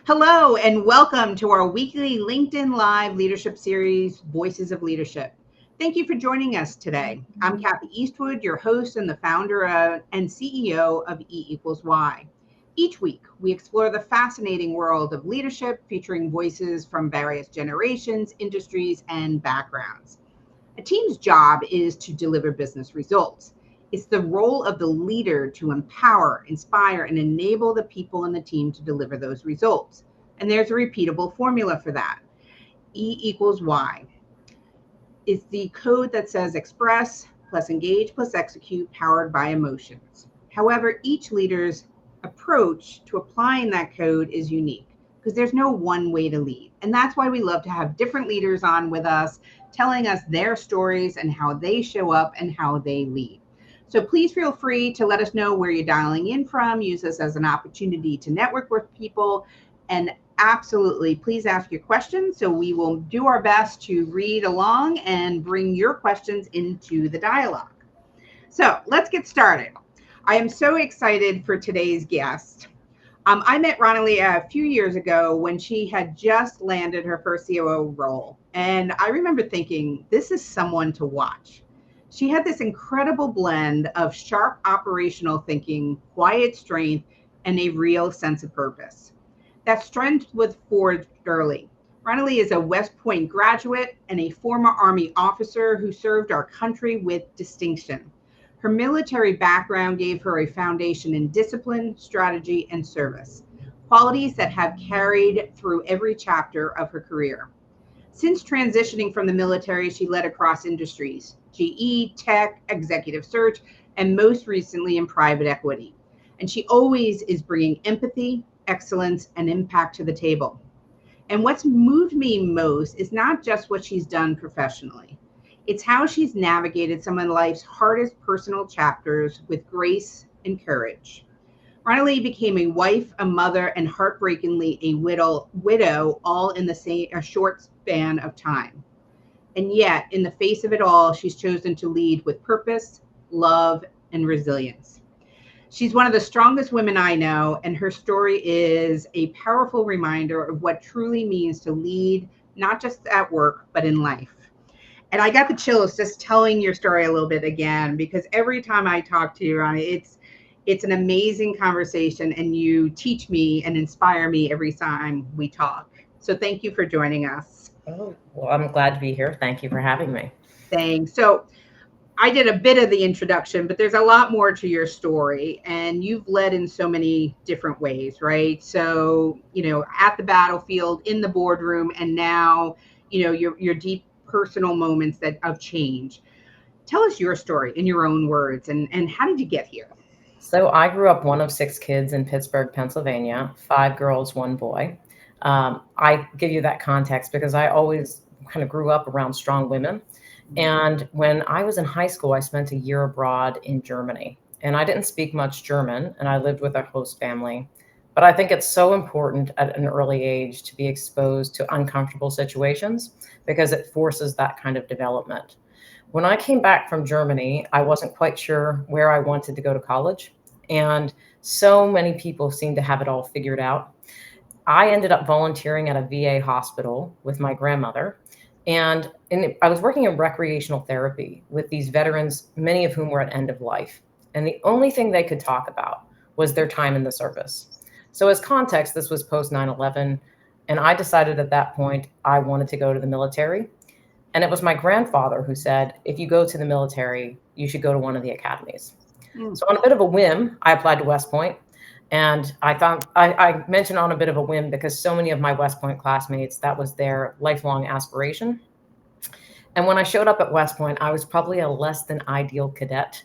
Hello, and welcome to our weekly LinkedIn Live leadership series, Voices of Leadership. Thank you for joining us today. I'm Kathy Eastwood, your host and the founder and CEO of E equals Y. Each week, we explore the fascinating world of leadership, featuring voices from various generations, industries, and backgrounds. A team's job is to deliver business results. It's the role of the leader to empower, inspire, and enable the people in the team to deliver those results. And there's a repeatable formula for that. E equals Y. It's the code that says express plus engage plus execute powered by emotions. However, each leader's approach to applying that code is unique because there's no one way to lead. And that's why we love to have different leaders on with us, telling us their stories and how they show up and how they lead. So please feel free to let us know where you're dialing in from. Use this as an opportunity to network with people. And absolutely, please ask your questions. So we will do our best to read along and bring your questions into the dialogue. So let's get started. I am so excited for today's guest. I met Ronalee a few years ago when she had just landed her first COO role. And I remember thinking, this is someone to watch. She had this incredible blend of sharp operational thinking, quiet strength, and a real sense of purpose. That strength was forged early. Ronalee is a West Point graduate and a former Army officer who served our country with distinction. Her military background gave her a foundation in discipline, strategy, and service, qualities that have carried through every chapter of her career. Since transitioning from the military, she led across industries, GE, tech, executive search, and most recently in private equity. And she always is bringing empathy, excellence, and impact to the table. And what's moved me most is not just what she's done professionally. It's how she's navigated some of life's hardest personal chapters with grace and courage. Ronalee became a wife, a mother, and heartbreakingly a widow all in a short span of time. And yet, in the face of it all, she's chosen to lead with purpose, love, and resilience. She's one of the strongest women I know, and her story is a powerful reminder of what truly means to lead, not just at work, but in life. And I got the chills just telling your story a little bit again, because every time I talk to you, Ronnie, it's an amazing conversation, and you teach me and inspire me every time we talk. So thank you for joining us. Oh, well, I'm glad to be here. Thank you for having me. Thanks. So I did a bit of the introduction, but there's a lot more to your story, and you've led in so many different ways, right? So, at the battlefield, in the boardroom, and now, your deep personal moments of change. Tell us your story in your own words, and how did you get here? So I grew up one of six kids in Pittsburgh, Pennsylvania, five girls, one boy. I give you that context because I always kind of grew up around strong women. And when I was in high school, I spent a year abroad in Germany. And I didn't speak much German, and I lived with a host family. But I think it's so important at an early age to be exposed to uncomfortable situations because it forces that kind of development. When I came back from Germany, I wasn't quite sure where I wanted to go to college. And so many people seem to have it all figured out. I ended up volunteering at a VA hospital with my grandmother. And I was working in recreational therapy with these veterans, many of whom were at end of life. And the only thing they could talk about was their time in the service. So, as context, this was post 9/11. And I decided at that point I wanted to go to the military. And it was my grandfather who said, if you go to the military, you should go to one of the academies. So on a bit of a whim, I applied to West Point. And I mentioned on a bit of a whim because so many of my West Point classmates, that was their lifelong aspiration. And when I showed up at West Point, I was probably a less than ideal cadet.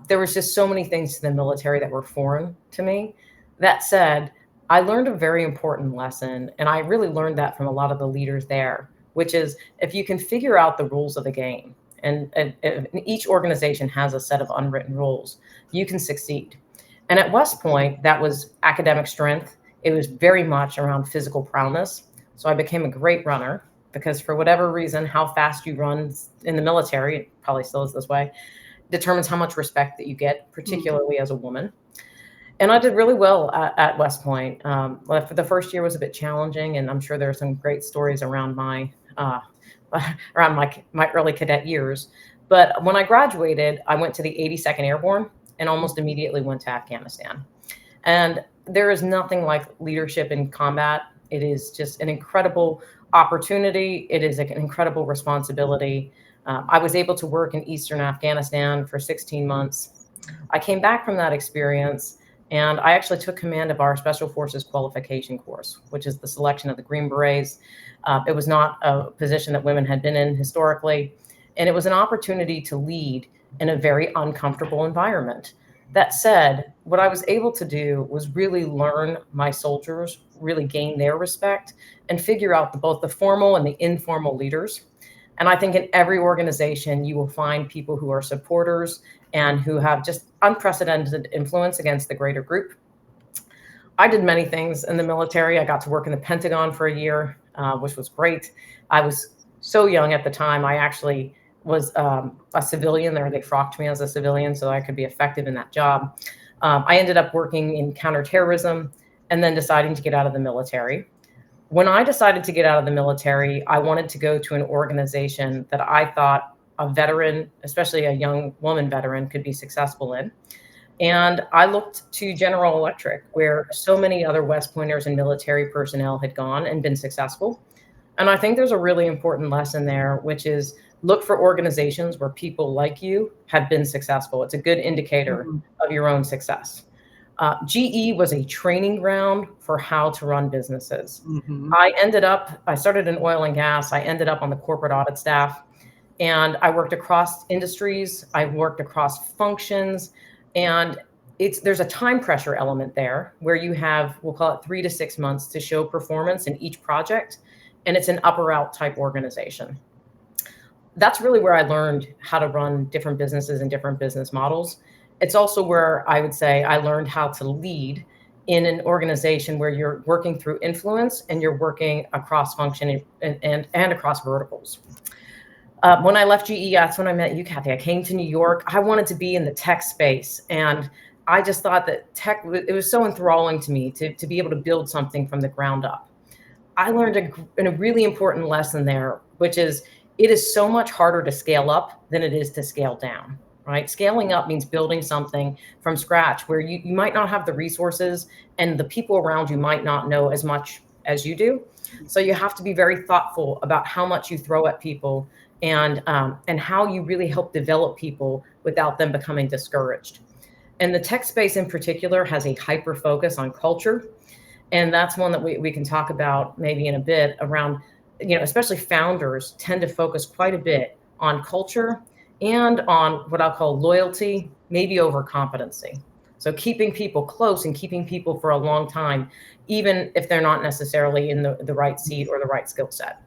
There was just so many things to the military that were foreign to me. That said, I learned a very important lesson, and I really learned that from a lot of the leaders there, which is if you can figure out the rules of the game, and each organization has a set of unwritten rules, you can succeed. And at West Point, that was academic strength. It was very much around physical prowess. So I became a great runner because for whatever reason, how fast you run in the military, it probably still is this way, determines how much respect that you get, particularly as a woman. And I did really well at West Point. Well, for the first year was a bit challenging, and I'm sure there are some great stories around my around my early cadet years. But when I graduated, I went to the 82nd Airborne and almost immediately went to Afghanistan. And there is nothing like leadership in combat. It is just an incredible opportunity. It is an incredible responsibility. I was able to work in Eastern Afghanistan for 16 months. I came back from that experience and I actually took command of our Special Forces Qualification Course, which is the selection of the Green Berets. It was not a position that women had been in historically, and it was an opportunity to lead in a very uncomfortable environment. That said, what I was able to do was really learn my soldiers, really gain their respect, and figure out both the formal and the informal leaders. And I think in every organization, you will find people who are supporters and who have just unprecedented influence against the greater group. I did many things in the military. I got to work in the Pentagon for a year, which was great. I was so young at the time. I actually was a civilian there. They frocked me as a civilian so I could be effective in that job. I ended up working in counterterrorism and then deciding to get out of the military. When I decided to get out of the military, I wanted to go to an organization that I thought a veteran, especially a young woman veteran, could be successful in. And I looked to General Electric, where so many other West Pointers and military personnel had gone and been successful. And I think there's a really important lesson there, which is look for organizations where people like you have been successful. It's a good indicator of your own success. GE was a training ground for how to run businesses. I started in oil and gas. I ended up on the corporate audit staff, and I worked across industries. I worked across functions, and there's a time pressure element there where you have, we'll call it 3 to 6 months to show performance in each project. And it's an up or out type organization. That's really where I learned how to run different businesses and different business models. It's also where I would say I learned how to lead in an organization where you're working through influence and you're working across function and across verticals. When I left GE, that's when I met you, Kathy. I came to New York. I wanted to be in the tech space. And I just thought that tech, it was so enthralling to me to be able to build something from the ground up. I learned a really important lesson there, which is it is so much harder to scale up than it is to scale down, right? Scaling up means building something from scratch where you might not have the resources and the people around you might not know as much as you do. So you have to be very thoughtful about how much you throw at people and how you really help develop people without them becoming discouraged. And the tech space in particular has a hyper focus on culture. And that's one that we can talk about maybe in a bit around, especially founders tend to focus quite a bit on culture and on what I'll call loyalty, maybe over competency. So keeping people close and keeping people for a long time, even if they're not necessarily in the right seat or the right skill set.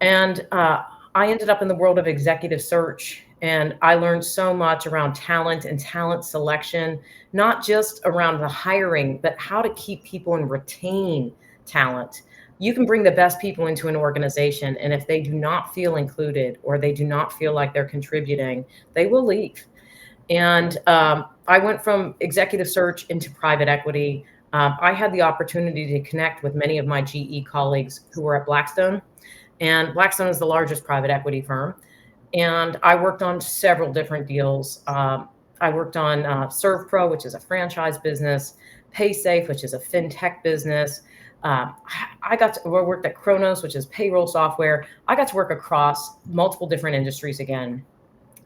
And I ended up in the world of executive search, and I learned so much around talent and talent selection, not just around the hiring, but how to keep people and retain talent. You can bring the best people into an organization, and if they do not feel included or they do not feel like they're contributing, they will leave. And I went from executive search into private equity. I had the opportunity to connect with many of my GE colleagues who were at Blackstone. And Blackstone is the largest private equity firm. And I worked on several different deals. I worked on ServPro, which is a franchise business, PaySafe, which is a fintech business. I worked at Kronos, which is payroll software. I got to work across multiple different industries again.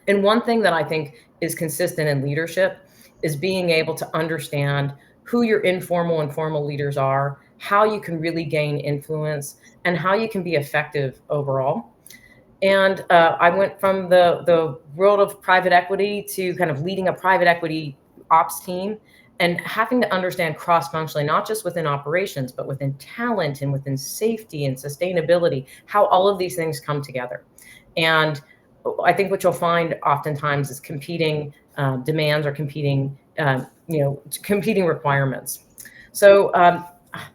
And one thing that I think is consistent in leadership is being able to understand who your informal and formal leaders are, how you can really gain influence, and how you can be effective overall. And I went from the world of private equity to kind of leading a private equity ops team and having to understand cross-functionally, not just within operations, but within talent and within safety and sustainability, how all of these things come together. And I think what you'll find oftentimes is competing demands or competing requirements. So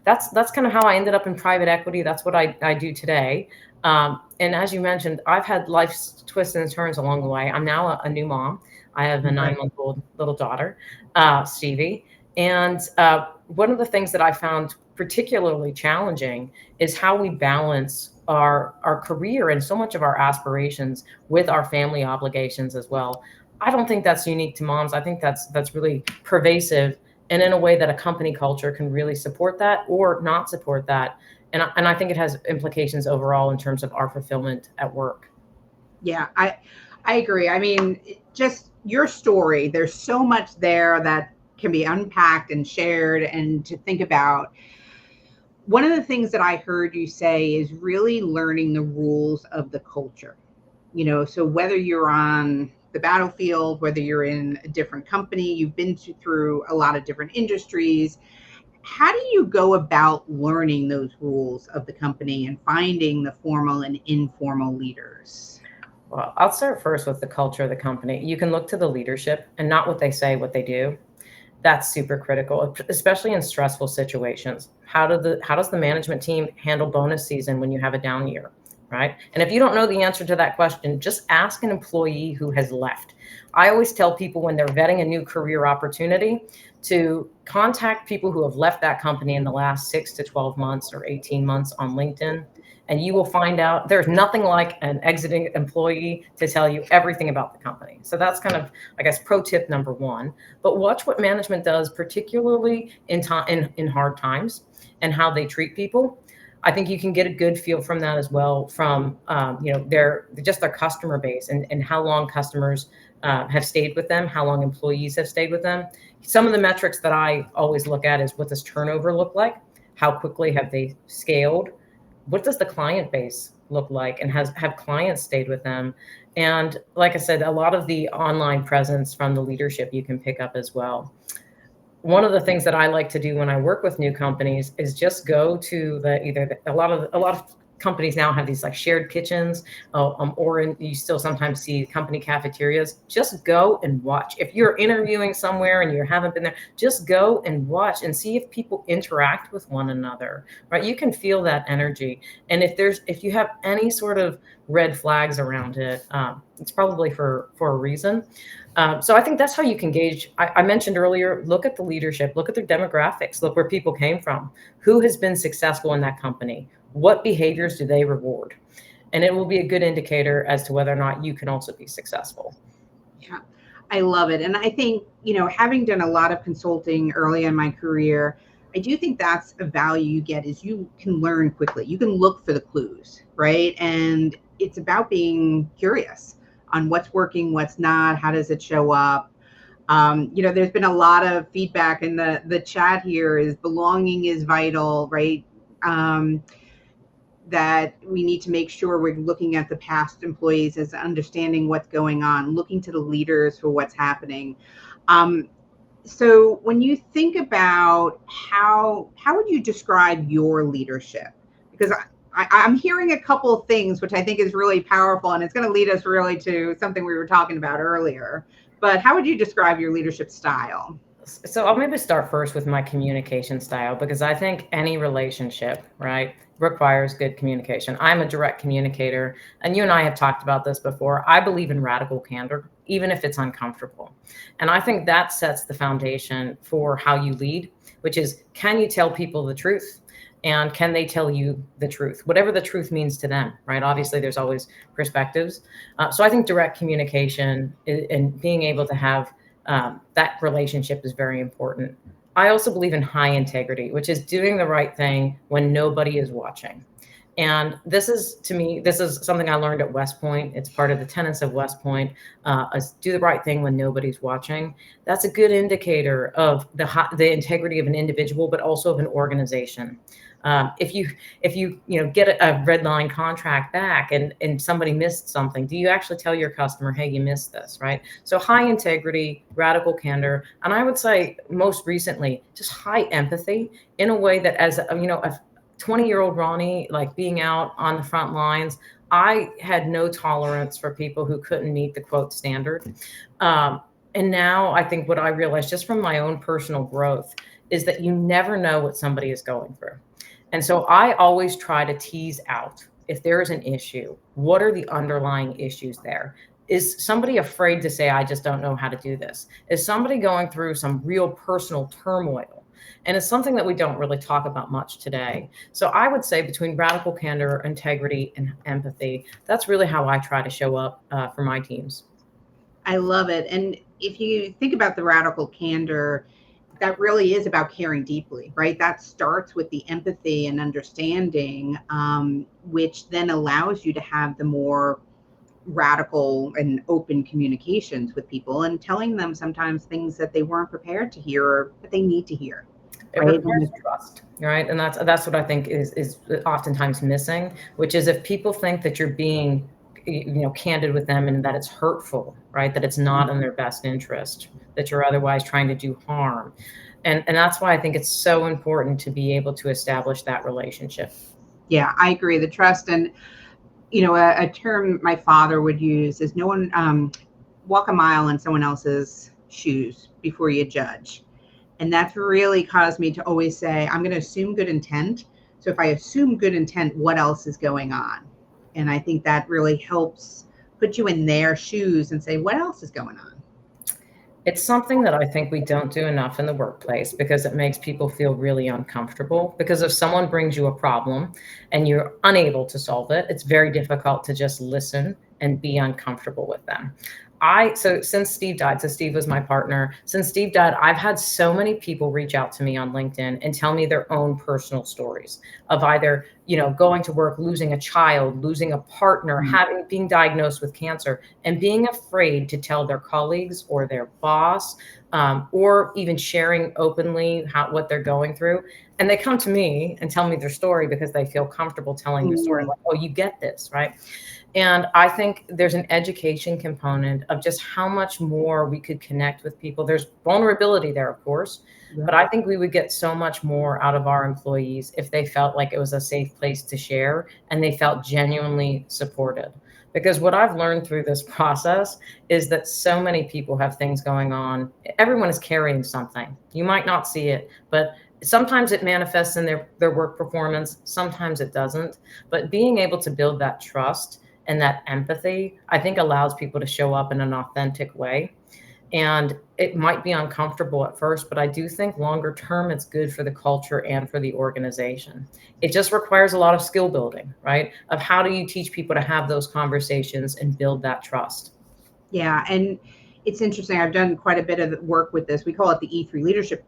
that's kind of how I ended up in private equity. That's what I do today. And as you mentioned, I've had life's twists and turns along the way. I'm now a new mom. I have a 9-month-old little daughter, Stevie. And one of the things that I found particularly challenging is how we balance our career and so much of our aspirations with our family obligations as well. I don't think that's unique to moms. I think that's really pervasive, and in a way that a company culture can really support that or not support that. And I think it has implications overall in terms of our fulfillment at work. Yeah, I agree. I mean, just your story, there's so much there that can be unpacked and shared and to think about. One of the things that I heard you say is really learning the rules of the culture. So whether you're on the battlefield, whether you're in a different company, you've been through a lot of different industries. How do you go about learning those rules of the company and finding the formal and informal leaders? Well, I'll start first with the culture of the company. You can look to the leadership and not what they say, what they do. That's super critical, especially in stressful situations. How does the management team handle bonus season when you have a down year, right? And if you don't know the answer to that question, just ask an employee who has left. I always tell people when they're vetting a new career opportunity to contact people who have left that company in the last 6 to 12 months or 18 months on LinkedIn, and you will find out there's nothing like an exiting employee to tell you everything about the company. So that's kind of, I guess, pro tip number one. But watch what management does, particularly in hard times, and how they treat people. I think you can get a good feel from that as well, from their customer base, and how long customers have stayed with them, how long employees have stayed with them. Some of the metrics that I always look at is, what does turnover look like? How quickly have they scaled? What does the client base look like, and have clients stayed with them? And like I said, a lot of the online presence from the leadership you can pick up as well. One of the things that I like to do when I work with new companies is just go to a lot of companies now have these like shared kitchens, you still sometimes see company cafeterias. Just go and watch. If you're interviewing somewhere and you haven't been there, just go and watch and see if people interact with one another, right? You can feel that energy. And if you have any sort of red flags around it, it's probably for a reason. So I think that's how you can gauge. I mentioned earlier, look at the leadership, look at their demographics, look where people came from, who has been successful in that company, what behaviors do they reward? And it will be a good indicator as to whether or not you can also be successful. Yeah, I love it. And I think, having done a lot of consulting early in my career, I do think that's a value you get, is you can learn quickly. You can look for the clues, right? And it's about being curious on what's working, what's not, how does it show up. There's been a lot of feedback in the chat here, is belonging is vital, right? That we need to make sure we're looking at the past employees as understanding what's going on, looking to the leaders for what's happening. So when you think about how would you describe your leadership? Because I'm hearing a couple of things, which I think is really powerful, and it's going to lead us really to something we were talking about earlier. But how would you describe your leadership style? So I'll maybe start first with my communication style, because I think any relationship, right, requires good communication. I'm a direct communicator, and you and I have talked about this before. I believe in radical candor, even if it's uncomfortable. And I think that sets the foundation for how you lead, which is, can you tell people the truth? And can they tell you the truth, whatever the truth means to them, right? Obviously, there's always perspectives. So I think direct communication and being able to have that relationship is very important. I also believe in high integrity, which is doing the right thing when nobody is watching. And this is something I learned at West Point. It's part of the tenets of West Point. Do the right thing when nobody's watching. That's a good indicator of the integrity of an individual, but also of an organization. If you get a red line contract back and somebody missed something, do you actually tell your customer, hey, you missed this, right? So high integrity, radical candor, and I would say most recently, just high empathy, in a way that, as a 20-year-old Ronnie, like being out on the front lines, I had no tolerance for people who couldn't meet the quote standard. And now I think what I realized just from my own personal growth is that you never know what somebody is going through. And so I always try to tease out, if there is an issue, what are the underlying issues there? Is somebody afraid to say, I just don't know how to do this? Is somebody going through some real personal turmoil? And it's something that we don't really talk about much today. So I would say between radical candor, integrity, and empathy, that's really how I try to show up for my teams. I love it. And if you think about the radical candor, that really is about caring deeply, right? That starts with the empathy and understanding, which then allows you to have the more radical and open communications with people and telling them sometimes things that they weren't prepared to hear or that they need to hear. It Right. requires trust, right? And that's what I think is oftentimes missing, which is if people think that you're being, candid with them and that it's hurtful, right? That it's not in their best interest, that you're otherwise trying to do harm. And that's why I think it's so important to be able to establish that relationship. Yeah, I agree. The trust. And a term my father would use is no one walk a mile in someone else's shoes before you judge. And that's really caused me to always say, I'm going to assume good intent. So if I assume good intent, what else is going on? And I think that really helps put you in their shoes and say, what else is going on? It's something that I think we don't do enough in the workplace because it makes people feel really uncomfortable. Because if someone brings you a problem and you're unable to solve it, it's very difficult to just listen and be uncomfortable with them. So since Steve died, so Steve was my partner. Since Steve died, I've had so many people reach out to me on LinkedIn and tell me their own personal stories of either, going to work, losing a child, losing a partner, being diagnosed with cancer, and being afraid to tell their colleagues or their boss, or even sharing openly what they're going through. And they come to me and tell me their story because they feel comfortable telling their story. Like, oh, you get this, right? And I think there's an education component of just how much more we could connect with people. There's vulnerability there, of course, but I think we would get so much more out of our employees if they felt like it was a safe place to share and they felt genuinely supported. Because what I've learned through this process is that so many people have things going on. Everyone is carrying something. You might not see it, but sometimes it manifests in their work performance. Sometimes it doesn't. But being able to build that trust and that empathy, I think allows people to show up in an authentic way. And it might be uncomfortable at first, but I do think longer term, it's good for the culture and for the organization. It just requires a lot of skill building, right? Of how do you teach people to have those conversations and build that trust? Yeah. And it's interesting. I've done quite a bit of work with this. We call it the E3 leadership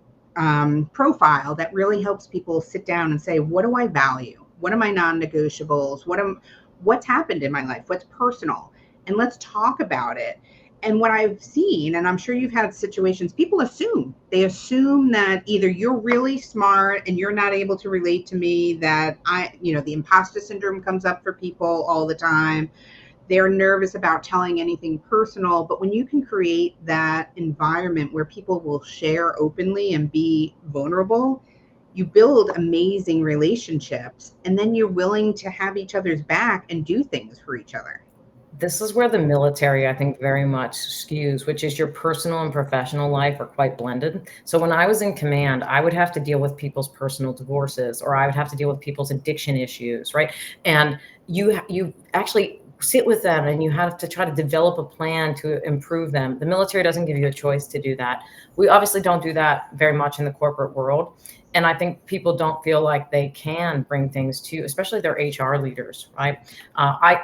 profile that really helps people sit down and say, what do I value? What are my non-negotiables? What's happened in my life? What's personal? And let's talk about it. And what I've seen, and I'm sure you've had situations, people they assume that either you're really smart and you're not able to relate to me, that the imposter syndrome comes up for people all the time. They're nervous about telling anything personal. But when you can create that environment where people will share openly and be vulnerable, you build amazing relationships, and then you're willing to have each other's back and do things for each other. This is where the military, I think, very much skews, which is your personal and professional life are quite blended. So when I was in command, I would have to deal with people's personal divorces, or I would have to deal with people's addiction issues, right? And you actually sit with them and you have to try to develop a plan to improve them. The military doesn't give you a choice to do that. We obviously don't do that very much in the corporate world. And I think people don't feel like they can bring things to, especially their HR leaders, right?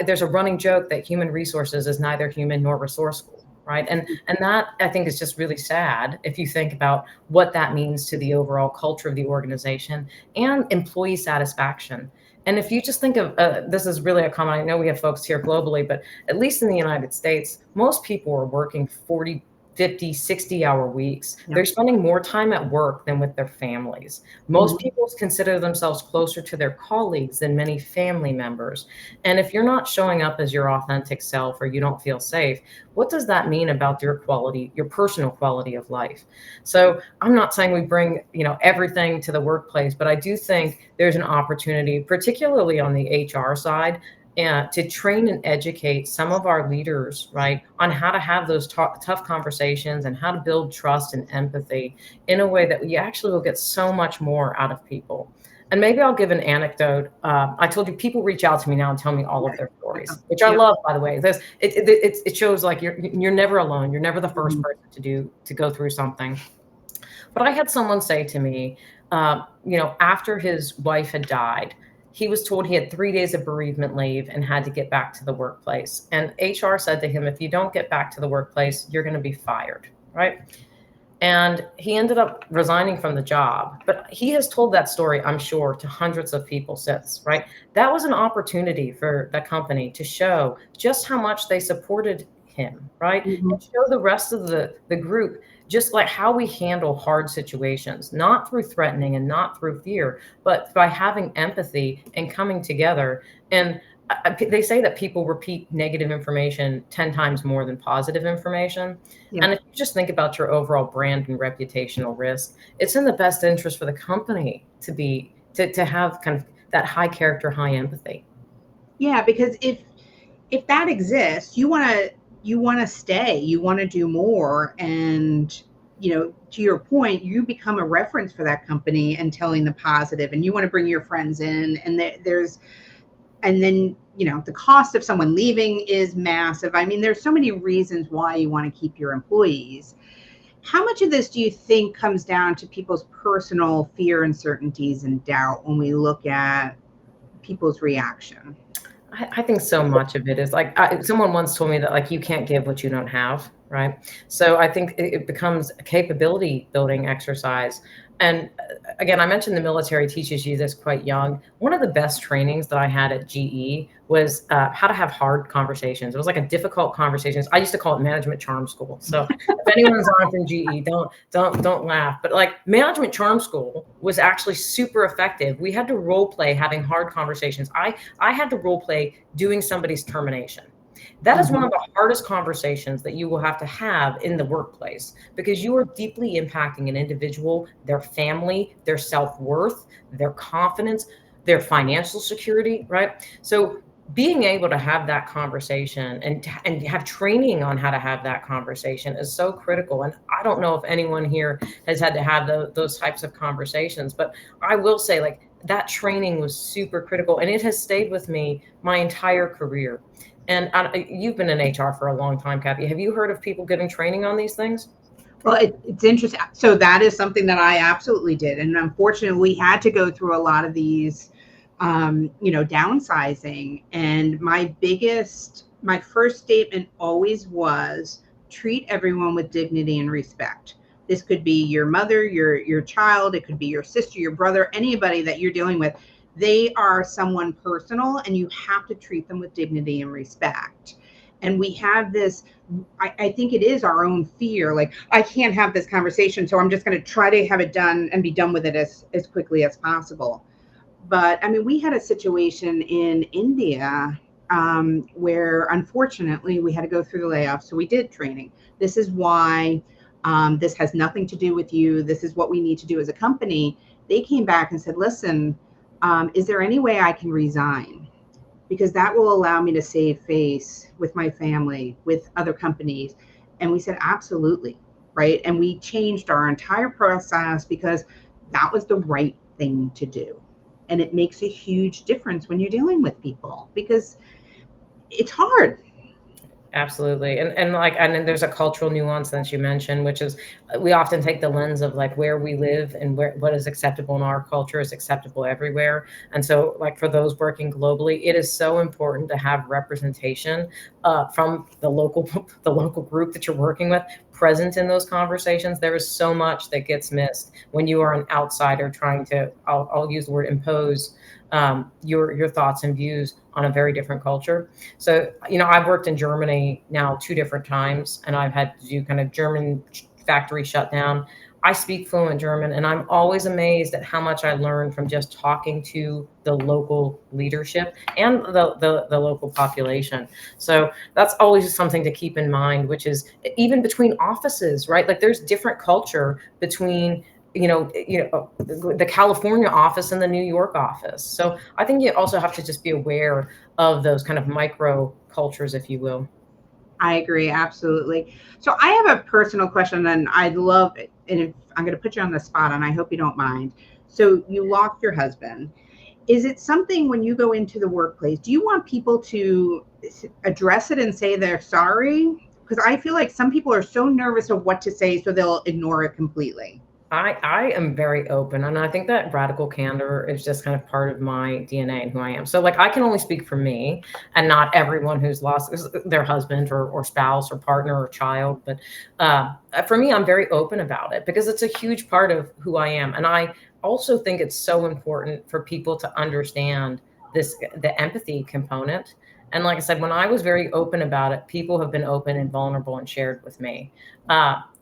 There's a running joke that human resources is neither human nor resourceful, right? And that I think is just really sad if you think about what that means to the overall culture of the organization and employee satisfaction. And if you just think of, this is really a common, I know we have folks here globally, but at least in the United States, most people are working 40, 50, 60-hour weeks. Yep. They're spending more time at work than with their families. Most people consider themselves closer to their colleagues than many family members. And if you're not showing up as your authentic self or you don't feel safe, what does that mean about your quality, your personal quality of life? So I'm not saying we bring, everything to the workplace, but I do think there's an opportunity, particularly on the HR side, and to train and educate some of our leaders, right, on how to have those tough conversations and how to build trust and empathy in a way that we actually will get so much more out of people. And maybe I'll give an anecdote. I told you people reach out to me now and tell me all of their stories, which I Yep. love, by the way. It shows like you're never alone. You're never the first person to go through something. But I had someone say to me, after his wife had died, he was told he had 3 days of bereavement leave and had to get back to the workplace. And HR said to him, if you don't get back to the workplace, you're going to be fired, right? And he ended up resigning from the job. But he has told that story, I'm sure, to hundreds of people since, right? That was an opportunity for the company to show just how much they supported him, right? And show the rest of the group just like how we handle hard situations, not through threatening and not through fear, but by having empathy and coming together. And they say that people repeat negative information 10 times more than positive information. Yeah. And if you just think about your overall brand and reputational risk, it's in the best interest for the company to have kind of that high character, high empathy. Yeah, because if that exists, you want to stay, you want to do more, and to your point, you become a reference for that company and telling the positive, and you want to bring your friends in, and then the cost of someone leaving is massive. I mean, there's so many reasons why you want to keep your employees. How much of this do you think comes down to people's personal fear, uncertainties, and doubt when we look at people's reaction? I think so much of it is like someone once told me that like you can't give what you don't have, right? So I think it becomes a capability building exercise. And again, I mentioned the military teaches you this quite young. One of the best trainings that I had at GE was how to have hard conversations. It was like a difficult conversations. I used to call it management charm school. So if anyone's on from GE, don't laugh. But like management charm school was actually super effective. We had to role play having hard conversations. I had to role play doing somebody's termination. That is one of the hardest conversations that you will have to have in the workplace because you are deeply impacting an individual, their family, their self-worth, their confidence, their financial security, right? So being able to have that conversation and have training on how to have that conversation is so critical. And I don't know if anyone here has had to have those types of conversations, but I will say like that training was super critical and it has stayed with me my entire career. And you've been in HR for a long time, Kathy. Have you heard of people getting training on these things? Well, it's interesting. So that is something that I absolutely did. And unfortunately, we had to go through a lot of these, downsizing. And my first statement always was treat everyone with dignity and respect. This could be your mother, your child, it could be your sister, your brother, anybody that you're dealing with. They are someone personal and you have to treat them with dignity and respect. And we have this, I think it is our own fear. Like, I can't have this conversation, so I'm just going to try to have it done and be done with it as quickly as possible. But I mean, we had a situation in India where unfortunately we had to go through the layoffs. So we did training. This is why this has nothing to do with you. This is what we need to do as a company. They came back and said, listen, is there any way I can resign? Because that will allow me to save face with my family, with other companies. And we said, absolutely, right? And we changed our entire process because that was the right thing to do. And it makes a huge difference when you're dealing with people because it's hard. Absolutely. And then there's a cultural nuance that you mentioned, which is we often take the lens of like where we live and what is acceptable in our culture is acceptable everywhere. And so like for those working globally, it is so important to have representation from the local group that you're working with present in those conversations. There is so much that gets missed when you are an outsider trying to, I'll use the word impose your thoughts and views on a very different culture. So, I've worked in Germany now 2 different times, and I've had to do kind of German factory shutdown. I speak fluent German, and I'm always amazed at how much I learned from just talking to the local leadership and the local population. So that's always something to keep in mind, which is even between offices, right? Like there's different culture between the California office and the New York office. So I think you also have to just be aware of those kind of micro cultures, if you will. I agree, absolutely. So I have a personal question, and I'd love it. And if, I'm going to put you on the spot, and I hope you don't mind. So you lost your husband. Is it something when you go into the workplace, do you want people to address it and say they're sorry? Because I feel like some people are so nervous of what to say, so they'll ignore it completely. I am very open, and I think that radical candor is just kind of part of my DNA and who I am. So, like, I can only speak for me, and not everyone who's lost their husband or spouse or partner or child. But for me, I'm very open about it because it's a huge part of who I am, and I also think it's so important for people to understand the empathy component. And like I said, when I was very open about it, people have been open and vulnerable and shared with me.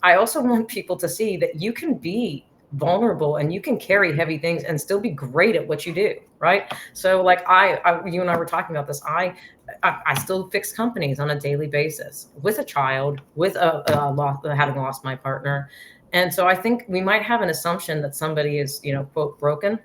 I also want people to see that you can be vulnerable and you can carry heavy things and still be great at what you do, right? So, like you and I were talking about this. I still fix companies on a daily basis with a child, with having lost my partner, and so I think we might have an assumption that somebody is, quote, broken.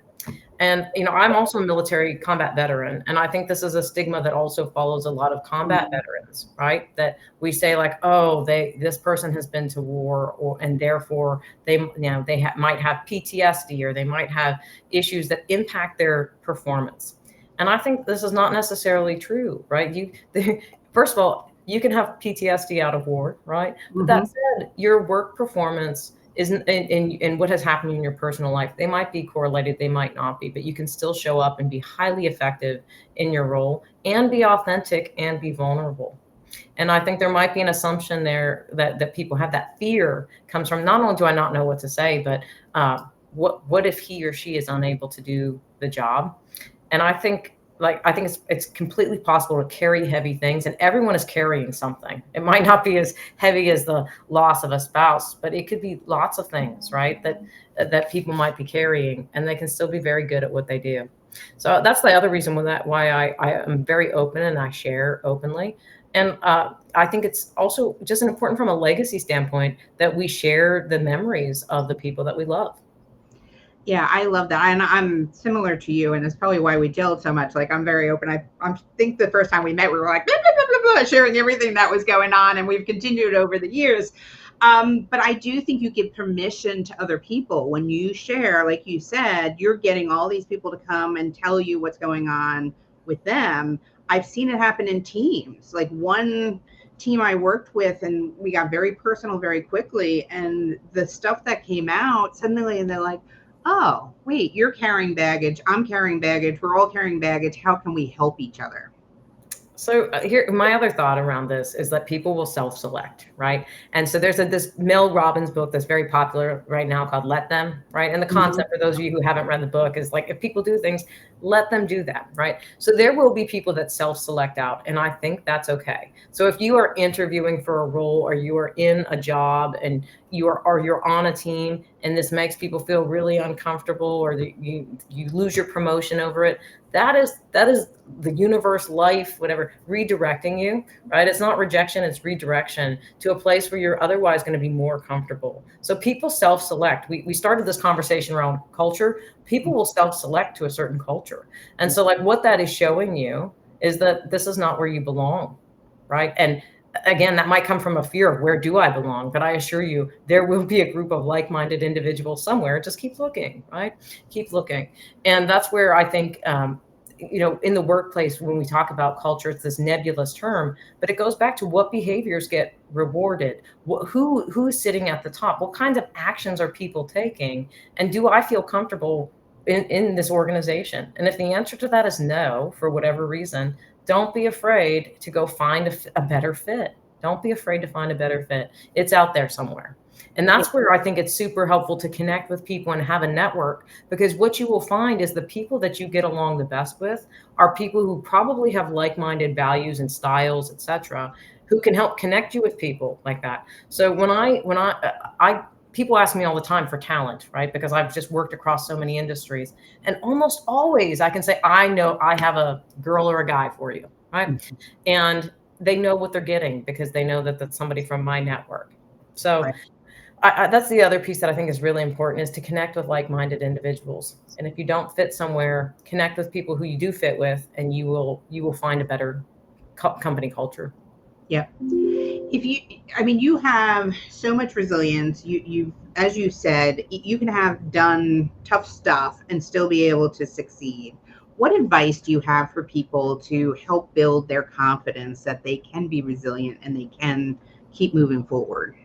And, I'm also a military combat veteran. And I think this is a stigma that also follows a lot of combat veterans, right? That we say like, oh, this person has been to war, and therefore they might have PTSD, or they might have issues that impact their performance. And I think this is not necessarily true, right? First of all, you can have PTSD out of war, right? But that said, your work performance isn't in what has happened in your personal life. They might be correlated, they might not be, but you can still show up and be highly effective in your role and be authentic and be vulnerable. And I think there might be an assumption there that people have. That fear comes from, not only do I not know what to say, but what if he or she is unable to do the job? And I think it's completely possible to carry heavy things, and everyone is carrying something. It might not be as heavy as the loss of a spouse, but it could be lots of things, right? That people might be carrying, and they can still be very good at what they do. So that's the other reason why I am very open and I share openly. And I think it's also just important from a legacy standpoint that we share the memories of the people that we love. Yeah, I love that. And I'm similar to you. And it's probably why we gelled so much. Like, I'm very open. I think the first time we met, we were like, blah, blah, blah, blah, blah, sharing everything that was going on. And we've continued over the years. But I do think you give permission to other people when you share, like you said, you're getting all these people to come and tell you what's going on with them. I've seen it happen in teams. Like one team I worked with, and we got very personal very quickly. And the stuff that came out suddenly, and they're like, oh, wait, you're carrying baggage. I'm carrying baggage. We're all carrying baggage. How can we help each other? So here, my other thought around this is that people will self-select, right? And so there's this Mel Robbins book that's very popular right now called Let Them, right? And the concept for those of you who haven't read the book is like, if people do things, let them do that, right? So there will be people that self-select out, and I think that's okay. So if you are interviewing for a role, or you are in a job, and you're on a team, and this makes people feel really uncomfortable, or you lose your promotion over it, that is the universe, life, whatever, redirecting you, right? It's not rejection, it's redirection to a place where you're otherwise going to be more comfortable. So people self-select. We started this conversation around culture. People will self-select to a certain culture. And so like what that is showing you is that this is not where you belong, right? And again, that might come from a fear of where do I belong? But I assure you, there will be a group of like-minded individuals somewhere. Just keep looking, right? Keep looking. And that's where I think, in the workplace, when we talk about culture, it's this nebulous term, but it goes back to what behaviors get rewarded. Who's sitting at the top? What kinds of actions are people taking? And do I feel comfortable in this organization? And if the answer to that is no, for whatever reason, don't be afraid to go find a better fit. Don't be afraid to find a better fit. It's out there somewhere. And that's where I think it's super helpful to connect with people and have a network, because what you will find is the people that you get along the best with are people who probably have like-minded values and styles, etc., who can help connect you with people like that. So when I people ask me all the time for talent, right? Because I've just worked across so many industries, and almost always I can say, I know I have a girl or a guy for you, right? And they know what they're getting because they know that that's somebody from my network. So Right. That's the other piece that I think is really important, is to connect with like-minded individuals. And if you don't fit somewhere, connect with people who you do fit with, and you will find a better company culture. Yep. If you, I mean, you have so much resilience. You, as you said, you can have done tough stuff and still be able to succeed. What advice do you have for people to help build their confidence that they can be resilient and they can keep moving forward?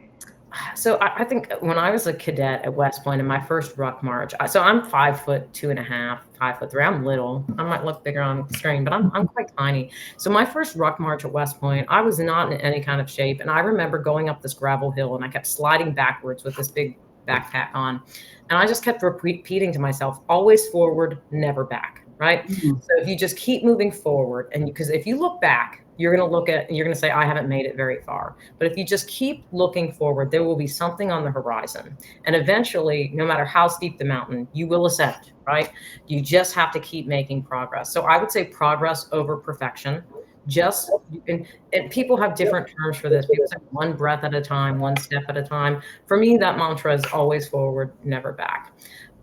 So I think when I was a cadet at West Point in my first ruck march, so I'm 5'2.5", 5'3". I'm little. I might look bigger on the screen, but I'm quite tiny. So my first ruck march at West Point, I was not in any kind of shape. And I remember going up this gravel hill and I kept sliding backwards with this big backpack on. And I just kept repeating to myself, always forward, never back. Right. Mhm. So if you just keep moving forward, and because if you look back, you're going to look at, you're going to say, I haven't made it very far. But if you just keep looking forward, there will be something on the horizon. And eventually, no matter how steep the mountain, you will ascend, right? You just have to keep making progress. So I would say progress over perfection. Just, and people have different terms for this. People say one breath at a time, one step at a time. For me, that mantra is always forward, never back.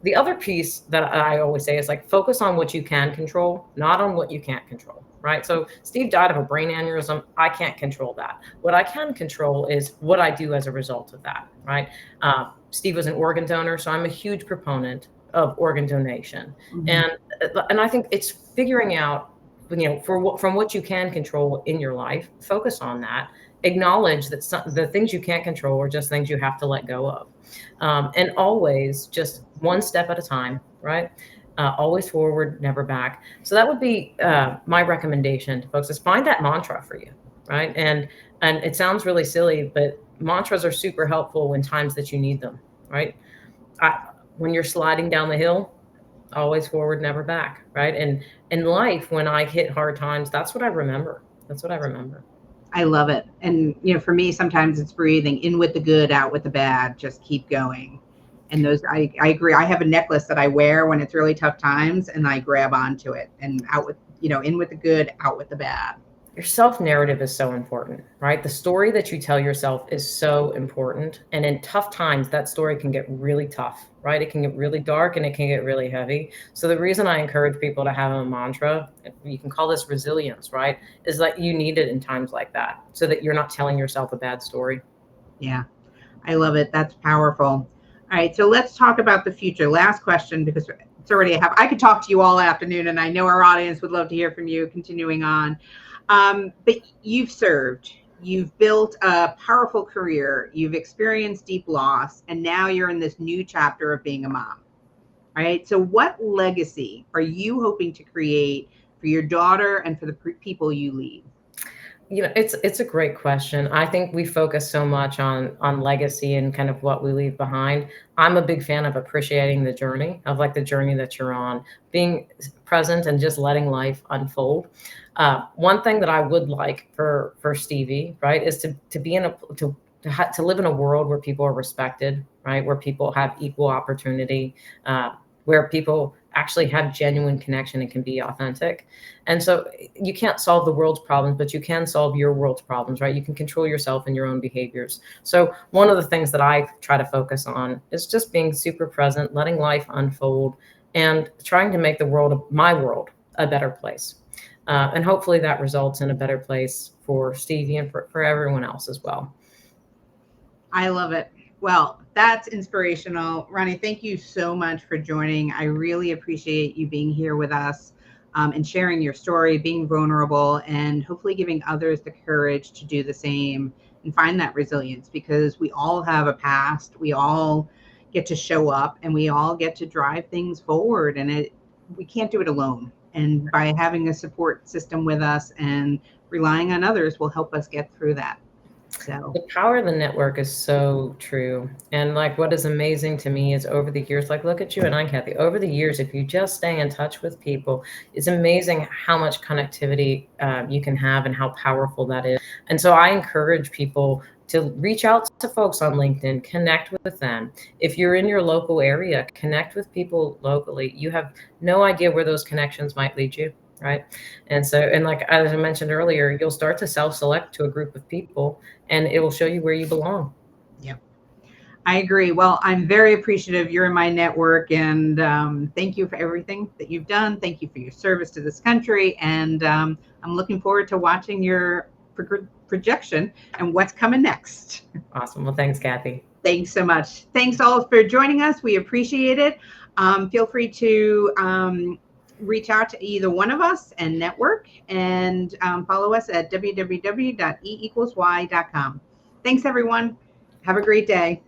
The other piece that I always say is like, focus on what you can control, not on what you can't control, right? So Steve died of a brain aneurysm. I can't control that. What I can control is what I do as a result of that, right? Steve was an organ donor, so I'm a huge proponent of organ donation. Mhm. And I think it's figuring out, from what you can control in your life, focus on that. Acknowledge that the things you can't control are just things you have to let go of. And always just one step at a time, right? Always forward, never back. So that would be my recommendation to folks, is find that mantra for you, right? And it sounds really silly, but mantras are super helpful in times that you need them, right? When you're sliding down the hill, always forward, never back, right? And in life, when I hit hard times, that's what I remember. That's what I remember. I love it. And, for me, sometimes it's breathing in with the good, out with the bad, just keep going. And those, I agree. I have a necklace that I wear when it's really tough times and I grab onto it, and out with, in with the good, out with the bad. Your self narrative is so important, right? The story that you tell yourself is so important. And in tough times, that story can get really tough, right? It can get really dark and it can get really heavy. So the reason I encourage people to have a mantra, you can call this resilience, right? Is that you need it in times like that, so that you're not telling yourself a bad story. Yeah, I love it. That's powerful. All right, so let's talk about the future. Last question, because it's already I could talk to you all afternoon, and I know our audience would love to hear from you. Continuing on, but you've served, you've built a powerful career, you've experienced deep loss, and now you're in this new chapter of being a mom. All right, so what legacy are you hoping to create for your daughter and for the people you lead? It's a great question. I think we focus so much on legacy and kind of what we leave behind. I'm a big fan of appreciating the journey, of like the journey that you're on, being present and just letting life unfold. One thing that I would like for Stevie, right, is to be in a to live in a world where people are respected, right, where people have equal opportunity, where people actually have genuine connection and can be authentic. And so you can't solve the world's problems, but you can solve your world's problems, right? You can control yourself and your own behaviors. So one of the things that I try to focus on is just being super present, letting life unfold, and trying to make my world, a better place. And hopefully that results in a better place for Stevie and for everyone else as well. I love it. Well, that's inspirational. Ronnie, thank you so much for joining. I really appreciate you being here with us, and sharing your story, being vulnerable, and hopefully giving others the courage to do the same and find that resilience, because we all have a past. We all get to show up and we all get to drive things forward, and we can't do it alone. And by having a support system with us and relying on others will help us get through that. So The power of the network is so true. And like what is amazing to me is over the years, like look at you and I, Kathy, over the years, if you just stay in touch with people, it's amazing how much connectivity you can have and how powerful that is. And so I encourage people to reach out to folks on LinkedIn, connect with them. If you're in your local area, connect with people locally. You have no idea where those connections might lead you. Right. And like, as I mentioned earlier, you'll start to self-select to a group of people and it will show you where you belong. yeah. I agree. Well, I'm very appreciative. You're in my network, and thank you for everything that you've done. Thank you for your service to this country, and I'm looking forward to watching your projection and what's coming next. Awesome. Well, thanks, Kathy. Thanks so much. Thanks all for joining us. We appreciate it. Feel free to reach out to either one of us and network, and follow us at www.e=y.com. Thanks, everyone. Have a great day.